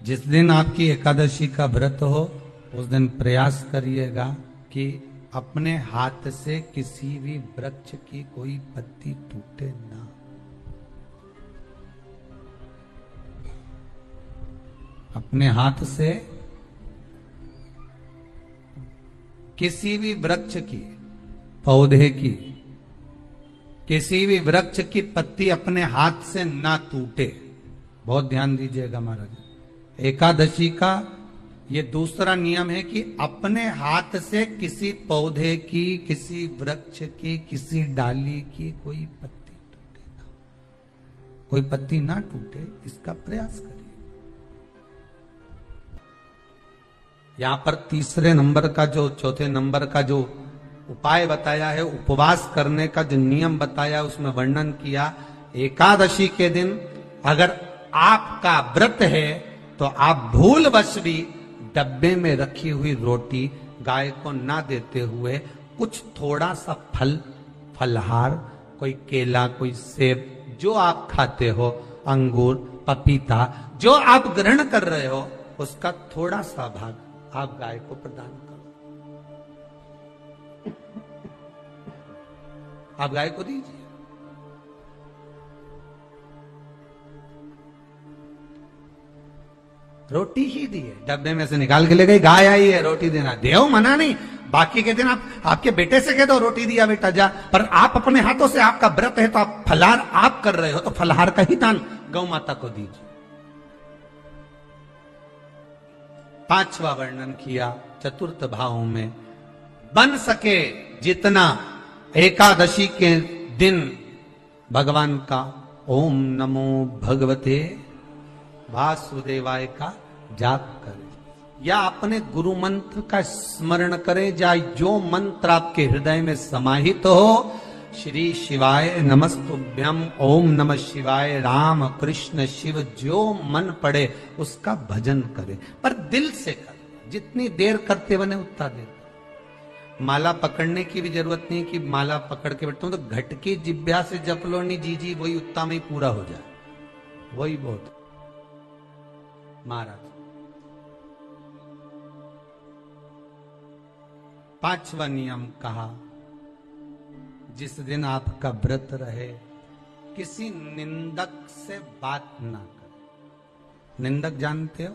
जिस दिन आपकी एकादशी का व्रत हो उस दिन प्रयास करिएगा कि अपने हाथ से किसी भी वृक्ष की कोई पत्ती टूटे ना। अपने हाथ से किसी भी वृक्ष की, पौधे की, किसी भी वृक्ष की पत्ती अपने हाथ से ना टूटे। बहुत ध्यान दीजिएगा महाराज। एकादशी का ये दूसरा नियम है कि अपने हाथ से किसी पौधे की, किसी वृक्ष की, किसी डाली की कोई पत्ती टूटे ना, कोई पत्ती ना टूटे, इसका प्रयास करिए। यहां पर तीसरे नंबर का जो, चौथे नंबर का जो उपाय बताया है, उपवास करने का जो नियम बताया, उसमें वर्णन किया एकादशी के दिन अगर आपका व्रत है तो आप भूलवश भी डब्बे में रखी हुई रोटी गाय को ना देते हुए कुछ थोड़ा सा फल, फलहार, कोई केला, कोई सेब, जो आप खाते हो, अंगूर, पपीता, जो आप ग्रहण कर रहे हो, उसका थोड़ा सा भाग आप गाय को प्रदान करो। आप गाय को दीजिए। रोटी ही दी है, डब्बे में से निकाल के ले गई, गाय आई है, रोटी देना, देव मना नहीं। बाकी के दिन आप आपके बेटे से कह दो रोटी दिया बेटा जा, पर आप अपने हाथों से, आपका व्रत है तो आप फलहार आप कर रहे हो तो फलहार का ही दान गौ माता को दीजिए। पांचवा वर्णन किया चतुर्थ भाव में, बन सके जितना एकादशी के दिन भगवान का ओम नमो भगवते वासुदेवाय का जाप करें, या अपने गुरु मंत्र का स्मरण करें, या जो मंत्र आपके हृदय में समाहित हो, श्री शिवाय नमस्तुभ्यम, ओम नमः शिवाय, राम कृष्ण शिव, जो मन पड़े उसका भजन करें, पर दिल से करें। जितनी देर करते बने उतना देर। माला पकड़ने की भी जरूरत नहीं कि माला पकड़ के बैठता हूं तो घटकी जिब्या से जप लो, नहीं जी वही उतना में ही पूरा हो जाए, वही बहुत। महाराज पांचवा नियम कहा, जिस दिन आपका व्रत रहे किसी निंदक से बात ना करें। निंदक जानते हो?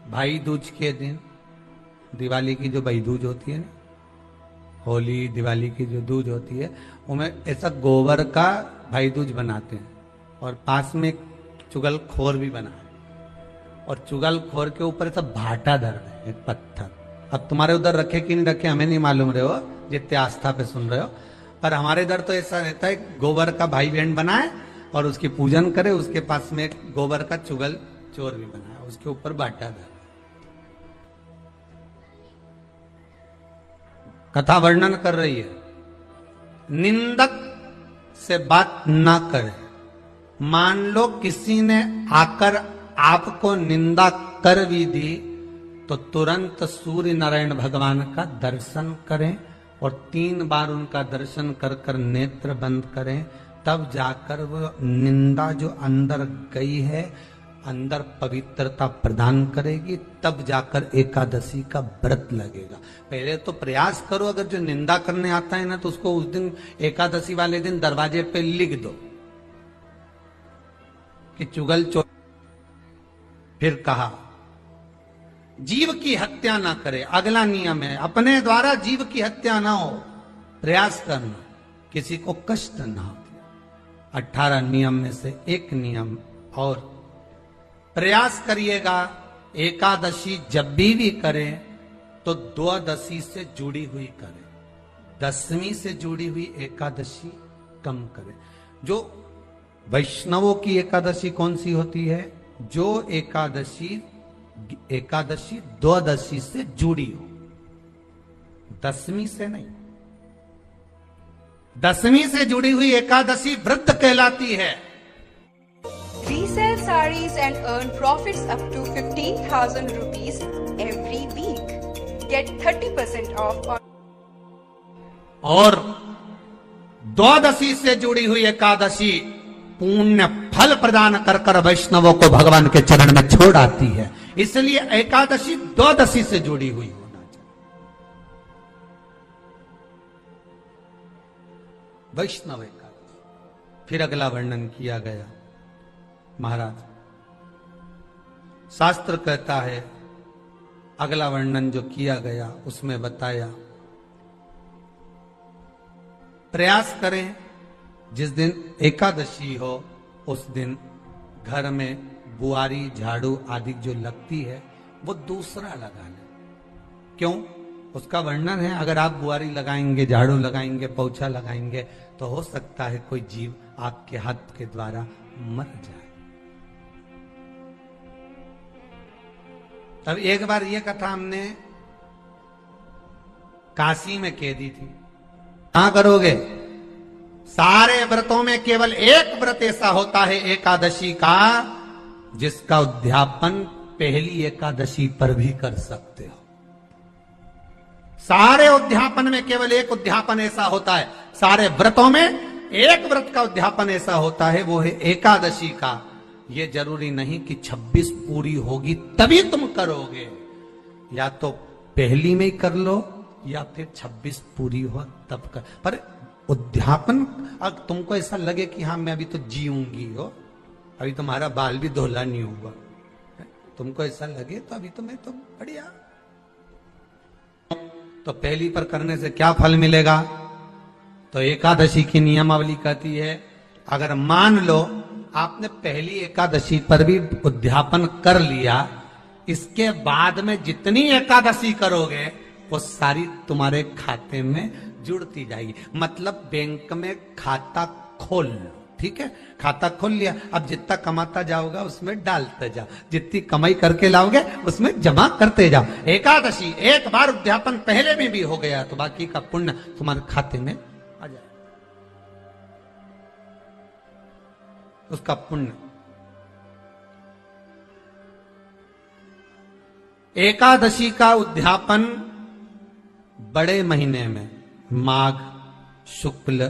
भाई दूज के दिन, दिवाली की जो भाई दूज होती है ना, होली दिवाली की जो दूज होती है, उनमें ऐसा गोबर का भाई दूज बनाते हैं और पास में एक चुगलखोर भी बना है, और चुगलखोर के ऊपर ऐसा भाटा धर रहे हैं, एक पत्थर। अब तुम्हारे उधर रखे कि नहीं रखे हमें नहीं मालूम रहे हो, जितने आस्था पे सुन रहे हो, पर हमारे इधर तो ऐसा रहता है, गोबर का भाई बहन बनाए और उसकी पूजन करे, उसके पास में एक गोबर का चुगल चोर भी बनाया, उसके ऊपर भाटा धर। कथा वर्णन कर रही है, निंदक से बात ना करें। मान लो किसी ने आकर आपको निंदा कर भी दी तो तुरंत सूर्य नारायण भगवान का दर्शन करें और 3 बार उनका दर्शन कर कर नेत्र बंद करें, तब जाकर वो निंदा जो अंदर गई है, अंदर पवित्रता प्रदान करेगी, तब जाकर एकादशी का व्रत लगेगा। पहले तो प्रयास करो, अगर जो निंदा करने आता है ना तो उसको उस दिन एकादशी वाले दिन दरवाजे पे लिख दो कि चुगल चोर। फिर कहा जीव की हत्या ना करे, अगला नियम है, अपने द्वारा जीव की हत्या ना हो, प्रयास करना, किसी को कष्ट ना हो। 18 नियम में से एक नियम और, प्रयास करिएगा एकादशी जब भी करें तो द्वादशी से जुड़ी हुई करें, 10वीं से जुड़ी हुई एकादशी कम करें। जो वैष्णवों की एकादशी कौन सी होती है? जो एकादशी द्वादशी से जुड़ी हो, 10वीं से नहीं। 10वीं से जुड़ी हुई एकादशी व्रत कहलाती है। Resell sarees and earn profits up to 15,000 rupees every week. Get 30% off on. और द्वादशी से जुड़ी हुई एकादशी पुण्य फल प्रदान कर कर वैष्णवों को भगवान के चरण में छोड़ आती है। इसलिए एकादशी द्वादशी से जुड़ी हुई होना चाहिए। वैष्णव एकादशी। फिर अगला वर्णन किया गया। महाराज शास्त्र कहता है, अगला वर्णन जो किया गया उसमें बताया, प्रयास करें जिस दिन एकादशी हो उस दिन घर में बुआरी झाड़ू आदि जो लगती है वो दूसरा लगा लें। क्यों? उसका वर्णन है, अगर आप बुआरी लगाएंगे, झाड़ू लगाएंगे, पोछा लगाएंगे तो हो सकता है कोई जीव आपके हाथ के द्वारा मर जाए। तब एक बार ये कथा हमने काशी में कह दी थी। क्या करोगे? सारे व्रतों में केवल एक व्रत ऐसा होता है एकादशी का जिसका उद्यापन पहली एकादशी पर भी कर सकते हो। सारे उद्यापन में केवल एक उद्यापन ऐसा होता है, सारे व्रतों में एक व्रत का उद्यापन ऐसा होता है, वो है एकादशी का। ये जरूरी नहीं कि 26 पूरी होगी तभी तुम करोगे, या तो पहली में ही कर लो या फिर 26 पूरी हो तब कर। पर उद्यापन, अगर तुमको ऐसा लगे कि हाँ मैं अभी तो जीऊंगी हो, अभी तुम्हारा बाल भी धोला नहीं हुआ, तुमको ऐसा लगे तो अभी तो मैं तो बढ़िया, तो पहली पर करने से क्या फल मिलेगा? तो एकादशी की नियमावली कहती है, अगर मान लो आपने पहली एकादशी पर भी उद्यापन कर लिया, इसके बाद में जितनी एकादशी करोगे वो सारी तुम्हारे खाते में जुड़ती जाएगी। मतलब बैंक में खाता खोल लो, ठीक है? खाता खोल लिया, अब जितना कमाता जाओगा उसमें डालते जाओ, जितनी कमाई करके लाओगे उसमें जमा करते जाओ। एकादशी एक बार उद्यापन पहले में भी हो गया तो बाकी का पुण्य तुम्हारे खाते में आ जाए, उसका पुण्य। एकादशी का उद्यापन बड़े महीने में माघ शुक्ल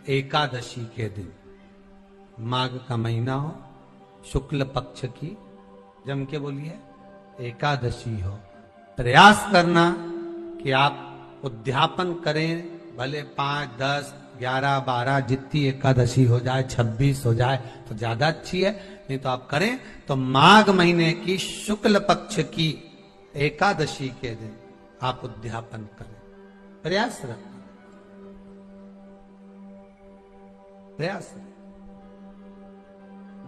एकादशी के दिन, माघ का महीना हो, शुक्ल पक्ष की जम के बोलिए एकादशी हो, प्रयास करना कि आप उद्यापन करें, भले 5, 10, 11, 12 जितनी एकादशी हो जाए, 26 हो जाए तो ज्यादा अच्छी है, नहीं तो आप करें तो माघ महीने की शुक्ल पक्ष की एकादशी के दिन आप उद्यापन करें। प्रयास रखना, प्रयास रखना।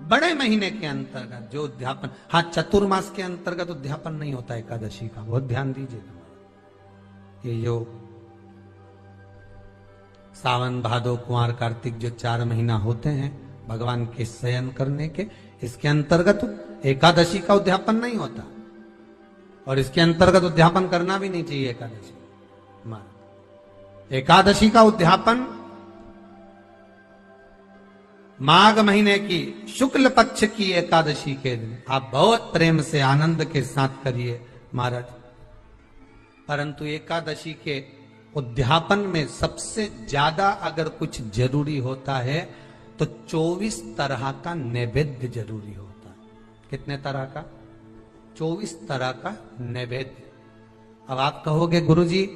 बड़े महीने के अंतर्गत जो उद्यापन, हाँ चतुर्मास के अंतर्गत उद्यापन नहीं होता एकादशी का, बहुत ध्यान दीजिए। ये जो सावन भादो कुंवर कार्तिक जो 4 महीना होते हैं भगवान के शयन करने के, इसके अंतर्गत एकादशी का उद्यापन नहीं होता, और इसके अंतर्गत उद्यापन करना भी नहीं चाहिए एकादशी। एकादशी का उद्यापन माघ महीने की शुक्ल पक्ष की एकादशी के दिन आप बहुत प्रेम से आनंद के साथ करिए महाराज। परंतु एकादशी के उद्यापन में सबसे ज्यादा अगर कुछ जरूरी होता है तो 24 तरह का नैवेद्य जरूरी होता है। कितने तरह का? 24 तरह का नैवेद्य। अब आप कहोगे गुरुजी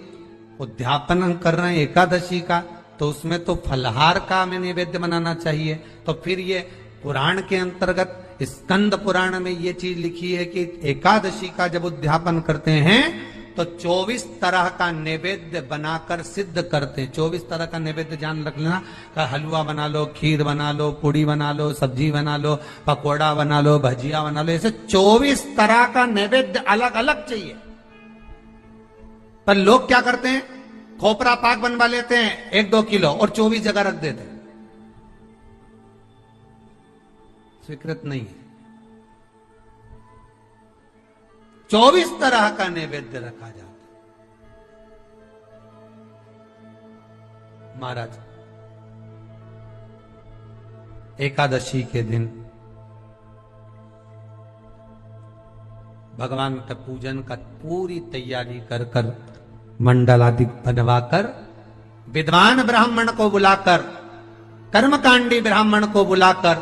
उद्यापन हम कर रहे हैं एकादशी का, तो उसमें तो फलहार का हमें नैवेद्य बनाना चाहिए। तो फिर ये पुराण के अंतर्गत स्कंद पुराण में ये चीज लिखी है कि एकादशी का जब उद्यापन करते हैं तो 24 तरह का नैवेद्य बनाकर सिद्ध करते हैं। 24 तरह का नैवेद्य जान रख लेना, का हलवा बना लो, खीर बना लो, पूड़ी बना लो, सब्जी बना लो, पकोड़ा बना लो, भजिया बना लो, ऐसे 24 तरह का नैवेद्य अलग अलग चाहिए। पर लोग क्या करते हैं, खोपरा पाक बनवा लेते हैं 1-2 किलो और 24 जगह रख देते हैं। स्वीकृत नहीं है। 24 तरह का नैवेद्य रखा जाता है। महाराज एकादशी के दिन भगवान का पूजन का पूरी तैयारी कर कर मंडल आदि बनवाकर विद्वान ब्राह्मण को बुलाकर कर्मकांडी ब्राह्मण को बुलाकर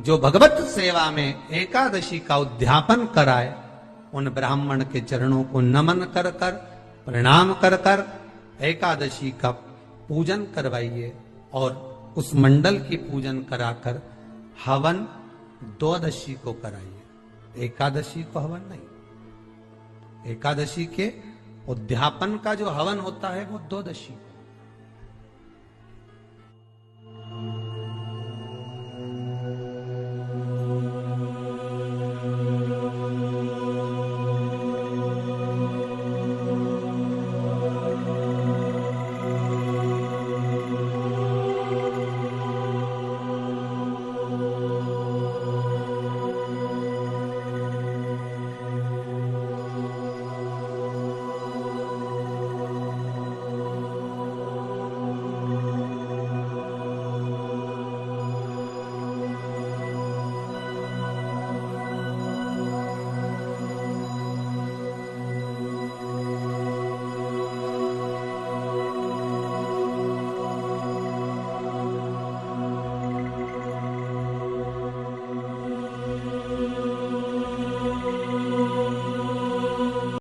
जो भगवत सेवा में एकादशी का उद्यापन कराए, उन ब्राह्मण के चरणों को नमन कर कर, प्रणाम कर कर एकादशी का पूजन करवाइए और उस मंडल की पूजन कराकर हवन द्वादशी को कराइए, एकादशी को हवन नहीं। एकादशी के उद्यापन का जो हवन होता है वो द्वादशी को।